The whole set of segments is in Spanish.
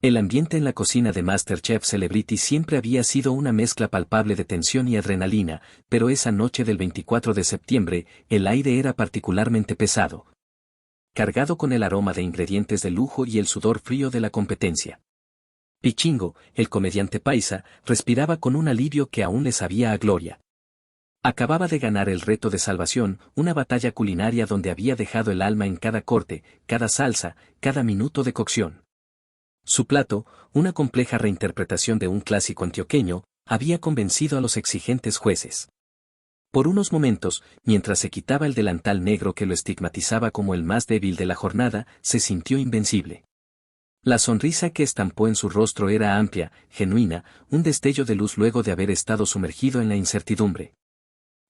El ambiente en la cocina de MasterChef Celebrity siempre había sido una mezcla palpable de tensión y adrenalina, pero esa noche del 24 de septiembre, el aire era particularmente pesado, cargado con el aroma de ingredientes de lujo y el sudor frío de la competencia. Pichingo, el comediante paisa, respiraba con un alivio que aún le sabía a gloria. Acababa de ganar el reto de salvación, una batalla culinaria donde había dejado el alma en cada corte, cada salsa, cada minuto de cocción. Su plato, una compleja reinterpretación de un clásico antioqueño, había convencido a los exigentes jueces. Por unos momentos, mientras se quitaba el delantal negro que lo estigmatizaba como el más débil de la jornada, se sintió invencible. La sonrisa que estampó en su rostro era amplia, genuina, un destello de luz luego de haber estado sumergido en la incertidumbre.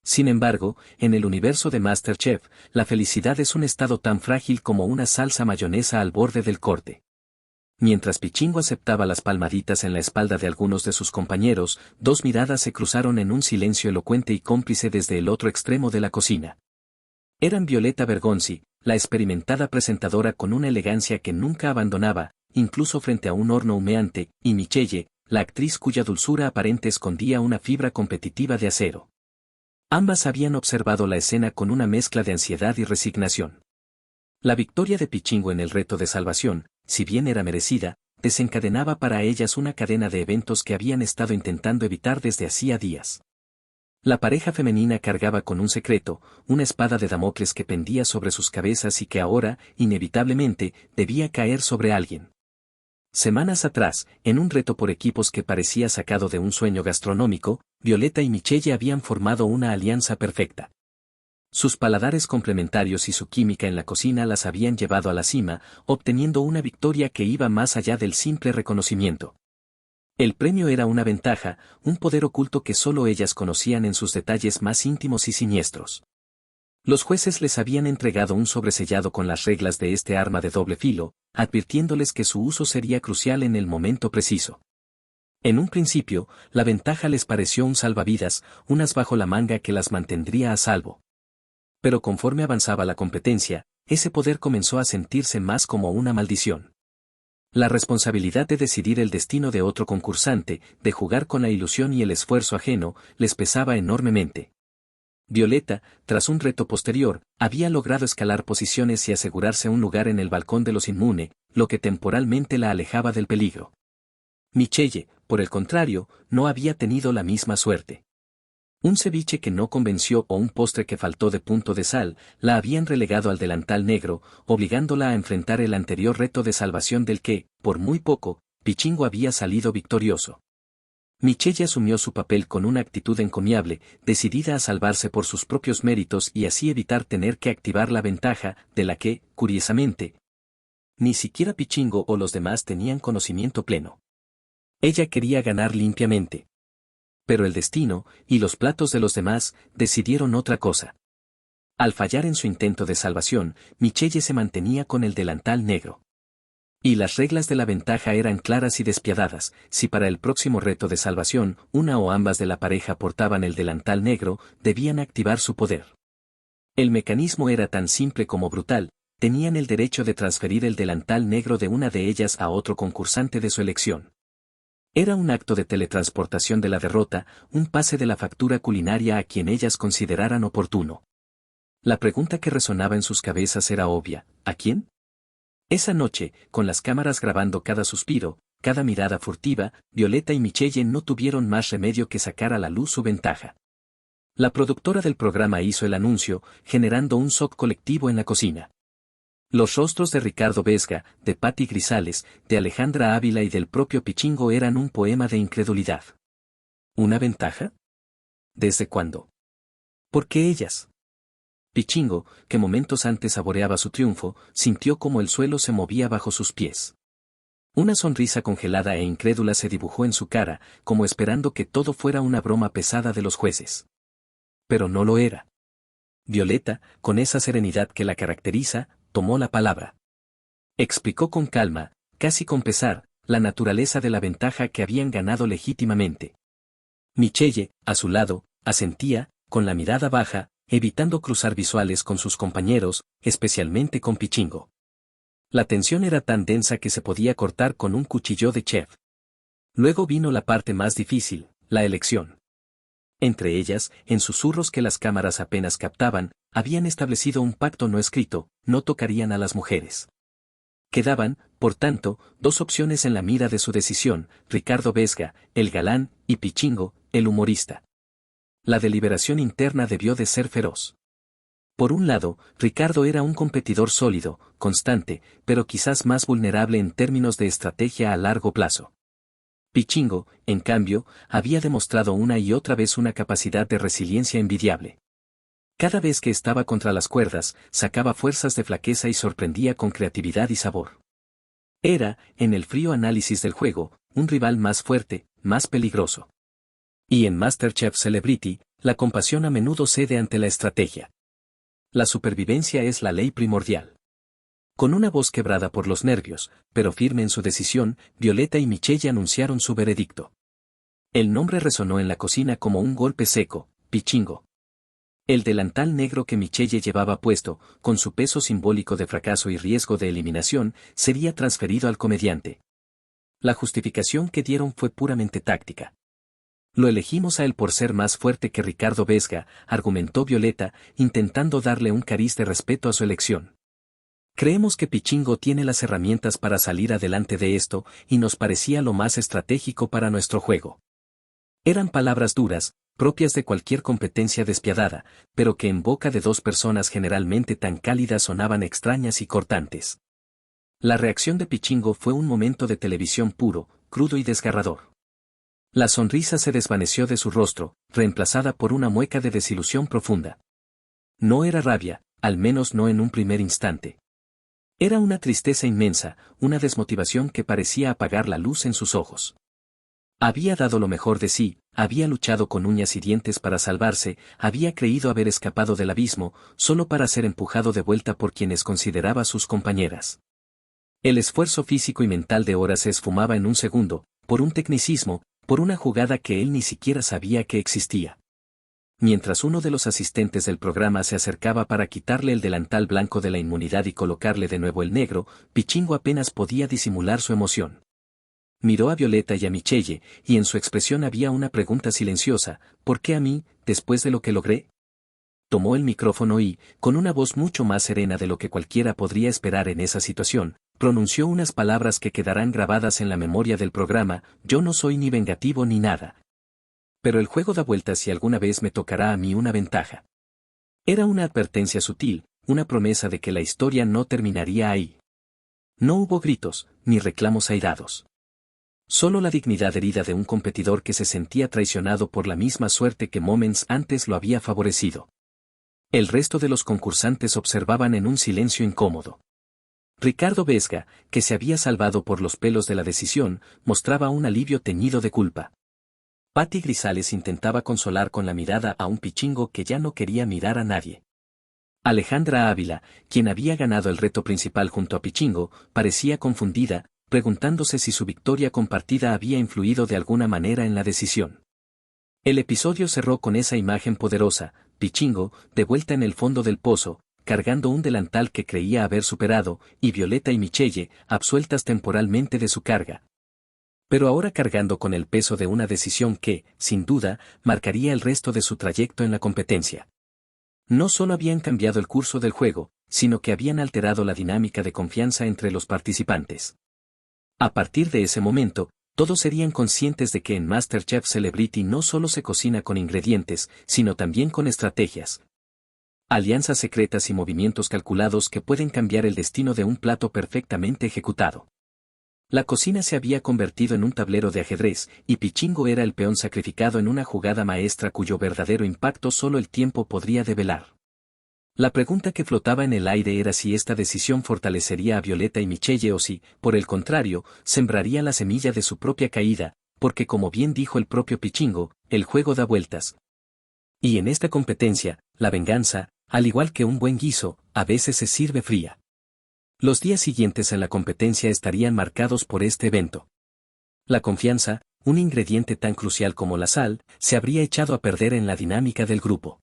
Sin embargo, en el universo de MasterChef, la felicidad es un estado tan frágil como una salsa mayonesa al borde del corte. Mientras Pichingo aceptaba las palmaditas en la espalda de algunos de sus compañeros, dos miradas se cruzaron en un silencio elocuente y cómplice desde el otro extremo de la cocina. Eran Violeta Bergonzi, la experimentada presentadora con una elegancia que nunca abandonaba, incluso frente a un horno humeante, y Michelle, la actriz cuya dulzura aparente escondía una fibra competitiva de acero. Ambas habían observado la escena con una mezcla de ansiedad y resignación. La victoria de Pichingo en el reto de salvación, si bien era merecida, desencadenaba para ellas una cadena de eventos que habían estado intentando evitar desde hacía días. La pareja femenina cargaba con un secreto, una espada de Damocles que pendía sobre sus cabezas y que ahora, inevitablemente, debía caer sobre alguien. Semanas atrás, en un reto por equipos que parecía sacado de un sueño gastronómico, Violeta y Michelle habían formado una alianza perfecta. Sus paladares complementarios y su química en la cocina las habían llevado a la cima, obteniendo una victoria que iba más allá del simple reconocimiento. El premio era una ventaja, un poder oculto que solo ellas conocían en sus detalles más íntimos y siniestros. Los jueces les habían entregado un sobresellado con las reglas de este arma de doble filo, advirtiéndoles que su uso sería crucial en el momento preciso. En un principio, la ventaja les pareció un salvavidas, un as bajo la manga que las mantendría a salvo. Pero conforme avanzaba la competencia, ese poder comenzó a sentirse más como una maldición. La responsabilidad de decidir el destino de otro concursante, de jugar con la ilusión y el esfuerzo ajeno, les pesaba enormemente. Violeta, tras un reto posterior, había logrado escalar posiciones y asegurarse un lugar en el balcón de los inmune, lo que temporalmente la alejaba del peligro. Michelle, por el contrario, no había tenido la misma suerte. Un ceviche que no convenció o un postre que faltó de punto de sal, la habían relegado al delantal negro, obligándola a enfrentar el anterior reto de salvación del que, por muy poco, Pichingo había salido victorioso. Michelle asumió su papel con una actitud encomiable, decidida a salvarse por sus propios méritos y así evitar tener que activar la ventaja, de la que, curiosamente, ni siquiera Pichingo o los demás tenían conocimiento pleno. Ella quería ganar limpiamente. Pero el destino, y los platos de los demás, decidieron otra cosa. Al fallar en su intento de salvación, Michelle se mantenía con el delantal negro. Y las reglas de la ventaja eran claras y despiadadas: si para el próximo reto de salvación, una o ambas de la pareja portaban el delantal negro, debían activar su poder. El mecanismo era tan simple como brutal: tenían el derecho de transferir el delantal negro de una de ellas a otro concursante de su elección. Era un acto de teletransportación de la derrota, un pase de la factura culinaria a quien ellas consideraran oportuno. La pregunta que resonaba en sus cabezas era obvia: ¿a quién? Esa noche, con las cámaras grabando cada suspiro, cada mirada furtiva, Violeta y Michelle no tuvieron más remedio que sacar a la luz su ventaja. La productora del programa hizo el anuncio, generando un shock colectivo en la cocina. Los rostros de Ricardo Vesga, de Patti Grisales, de Alejandra Ávila y del propio Pichingo eran un poema de incredulidad. ¿Una ventaja? ¿Desde cuándo? ¿Por qué ellas? Pichingo, que momentos antes saboreaba su triunfo, sintió como el suelo se movía bajo sus pies. Una sonrisa congelada e incrédula se dibujó en su cara, como esperando que todo fuera una broma pesada de los jueces. Pero no lo era. Violeta, con esa serenidad que la caracteriza, tomó la palabra. Explicó con calma, casi con pesar, la naturaleza de la ventaja que habían ganado legítimamente. Michelle, a su lado, asentía, con la mirada baja, evitando cruzar visuales con sus compañeros, especialmente con Pichingo. La tensión era tan densa que se podía cortar con un cuchillo de chef. Luego vino la parte más difícil, la elección. Entre ellas, en susurros que las cámaras apenas captaban, habían establecido un pacto no escrito: no tocarían a las mujeres. Quedaban, por tanto, dos opciones en la mira de su decisión: Ricardo Vesga, el galán, y Pichingo, el humorista. La deliberación interna debió de ser feroz. Por un lado, Ricardo era un competidor sólido, constante, pero quizás más vulnerable en términos de estrategia a largo plazo. Pichingo, en cambio, había demostrado una y otra vez una capacidad de resiliencia envidiable. Cada vez que estaba contra las cuerdas, sacaba fuerzas de flaqueza y sorprendía con creatividad y sabor. Era, en el frío análisis del juego, un rival más fuerte, más peligroso. Y en MasterChef Celebrity, la compasión a menudo cede ante la estrategia. La supervivencia es la ley primordial. Con una voz quebrada por los nervios, pero firme en su decisión, Violeta y Michelle anunciaron su veredicto. El nombre resonó en la cocina como un golpe seco: Pichingo. El delantal negro que Michelle llevaba puesto, con su peso simbólico de fracaso y riesgo de eliminación, sería transferido al comediante. La justificación que dieron fue puramente táctica. Lo elegimos a él por ser más fuerte que Ricardo Vesga, argumentó Violeta, intentando darle un cariz de respeto a su elección. Creemos que Pichingo tiene las herramientas para salir adelante de esto, y nos parecía lo más estratégico para nuestro juego. Eran palabras duras, propias de cualquier competencia despiadada, pero que en boca de dos personas generalmente tan cálidas sonaban extrañas y cortantes. La reacción de Pichingo fue un momento de televisión puro, crudo y desgarrador. La sonrisa se desvaneció de su rostro, reemplazada por una mueca de desilusión profunda. No era rabia, al menos no en un primer instante. Era una tristeza inmensa, una desmotivación que parecía apagar la luz en sus ojos. Había dado lo mejor de sí, había luchado con uñas y dientes para salvarse, había creído haber escapado del abismo, solo para ser empujado de vuelta por quienes consideraba sus compañeras. El esfuerzo físico y mental de horas se esfumaba en un segundo, por un tecnicismo, por una jugada que él ni siquiera sabía que existía. Mientras uno de los asistentes del programa se acercaba para quitarle el delantal blanco de la inmunidad y colocarle de nuevo el negro, Pichingo apenas podía disimular su emoción. Miró a Violeta y a Michelle, y en su expresión había una pregunta silenciosa: ¿por qué a mí, después de lo que logré? Tomó el micrófono y, con una voz mucho más serena de lo que cualquiera podría esperar en esa situación, pronunció unas palabras que quedarán grabadas en la memoria del programa: yo no soy ni vengativo ni nada. Pero el juego da vueltas si alguna vez me tocará a mí una ventaja. Era una advertencia sutil, una promesa de que la historia no terminaría ahí. No hubo gritos, ni reclamos airados. Solo la dignidad herida de un competidor que se sentía traicionado por la misma suerte que moments antes lo había favorecido. El resto de los concursantes observaban en un silencio incómodo. Ricardo Vesga, que se había salvado por los pelos de la decisión, mostraba un alivio teñido de culpa. Patty Grisales intentaba consolar con la mirada a un Pichingo que ya no quería mirar a nadie. Alejandra Ávila, quien había ganado el reto principal junto a Pichingo, parecía confundida, preguntándose si su victoria compartida había influido de alguna manera en la decisión. El episodio cerró con esa imagen poderosa: Pichingo, de vuelta en el fondo del pozo, cargando un delantal que creía haber superado, y Violeta y Michelle, absueltas temporalmente de su carga. Pero ahora cargando con el peso de una decisión que, sin duda, marcaría el resto de su trayecto en la competencia. No solo habían cambiado el curso del juego, sino que habían alterado la dinámica de confianza entre los participantes. A partir de ese momento, todos serían conscientes de que en MasterChef Celebrity no solo se cocina con ingredientes, sino también con estrategias, alianzas secretas y movimientos calculados que pueden cambiar el destino de un plato perfectamente ejecutado. La cocina se había convertido en un tablero de ajedrez, y Pichingo era el peón sacrificado en una jugada maestra cuyo verdadero impacto solo el tiempo podría develar. La pregunta que flotaba en el aire era si esta decisión fortalecería a Violeta y Michelle o si, por el contrario, sembraría la semilla de su propia caída, porque como bien dijo el propio Pichingo, el juego da vueltas. Y en esta competencia, la venganza, al igual que un buen guiso, a veces se sirve fría. Los días siguientes en la competencia estarían marcados por este evento. La confianza, un ingrediente tan crucial como la sal, se habría echado a perder en la dinámica del grupo.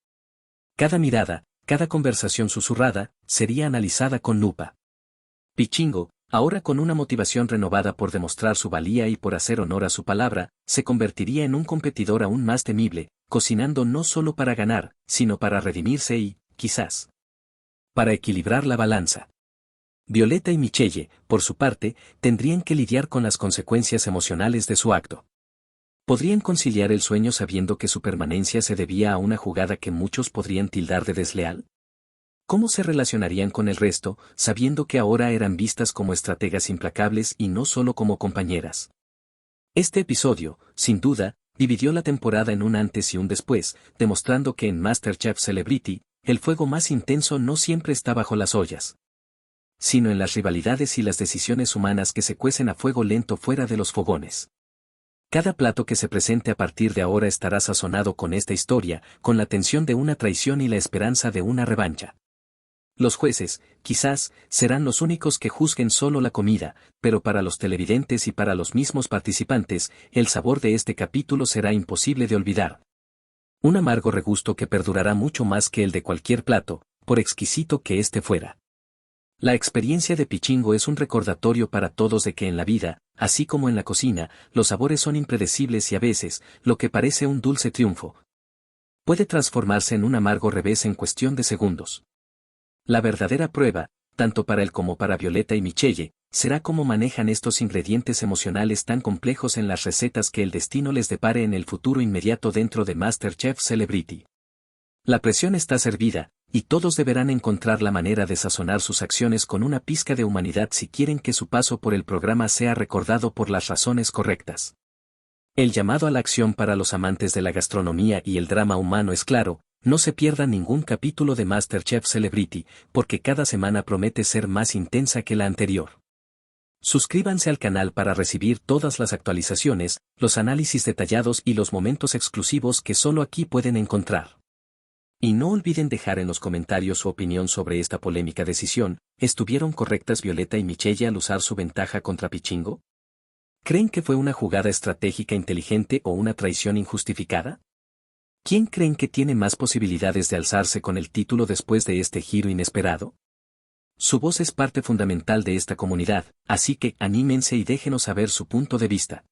Cada mirada, cada conversación susurrada, sería analizada con lupa. Pichingo, ahora con una motivación renovada por demostrar su valía y por hacer honor a su palabra, se convertiría en un competidor aún más temible, cocinando no solo para ganar, sino para redimirse y, quizás, para equilibrar la balanza. Violeta y Michelle, por su parte, tendrían que lidiar con las consecuencias emocionales de su acto. ¿Podrían conciliar el sueño sabiendo que su permanencia se debía a una jugada que muchos podrían tildar de desleal? ¿Cómo se relacionarían con el resto, sabiendo que ahora eran vistas como estrategas implacables y no solo como compañeras? Este episodio, sin duda, dividió la temporada en un antes y un después, demostrando que en MasterChef Celebrity, el fuego más intenso no siempre está bajo las ollas, sino en las rivalidades y las decisiones humanas que se cuecen a fuego lento fuera de los fogones. Cada plato que se presente a partir de ahora estará sazonado con esta historia, con la tensión de una traición y la esperanza de una revancha. Los jueces, quizás, serán los únicos que juzguen solo la comida, pero para los televidentes y para los mismos participantes, el sabor de este capítulo será imposible de olvidar. Un amargo regusto que perdurará mucho más que el de cualquier plato, por exquisito que éste fuera. La experiencia de Pichingo es un recordatorio para todos de que en la vida, así como en la cocina, los sabores son impredecibles y a veces, lo que parece un dulce triunfo puede transformarse en un amargo revés en cuestión de segundos. La verdadera prueba, tanto para él como para Violeta y Michelle, será cómo manejan estos ingredientes emocionales tan complejos en las recetas que el destino les depare en el futuro inmediato dentro de MasterChef Celebrity. La presión está servida, y todos deberán encontrar la manera de sazonar sus acciones con una pizca de humanidad si quieren que su paso por el programa sea recordado por las razones correctas. El llamado a la acción para los amantes de la gastronomía y el drama humano es claro: no se pierdan ningún capítulo de MasterChef Celebrity, porque cada semana promete ser más intensa que la anterior. Suscríbanse al canal para recibir todas las actualizaciones, los análisis detallados y los momentos exclusivos que solo aquí pueden encontrar. Y no olviden dejar en los comentarios su opinión sobre esta polémica decisión. ¿Estuvieron correctas Violeta y Michelle al usar su ventaja contra Pichingo? ¿Creen que fue una jugada estratégica inteligente o una traición injustificada? ¿Quién creen que tiene más posibilidades de alzarse con el título después de este giro inesperado? Su voz es parte fundamental de esta comunidad, así que anímense y déjenos saber su punto de vista.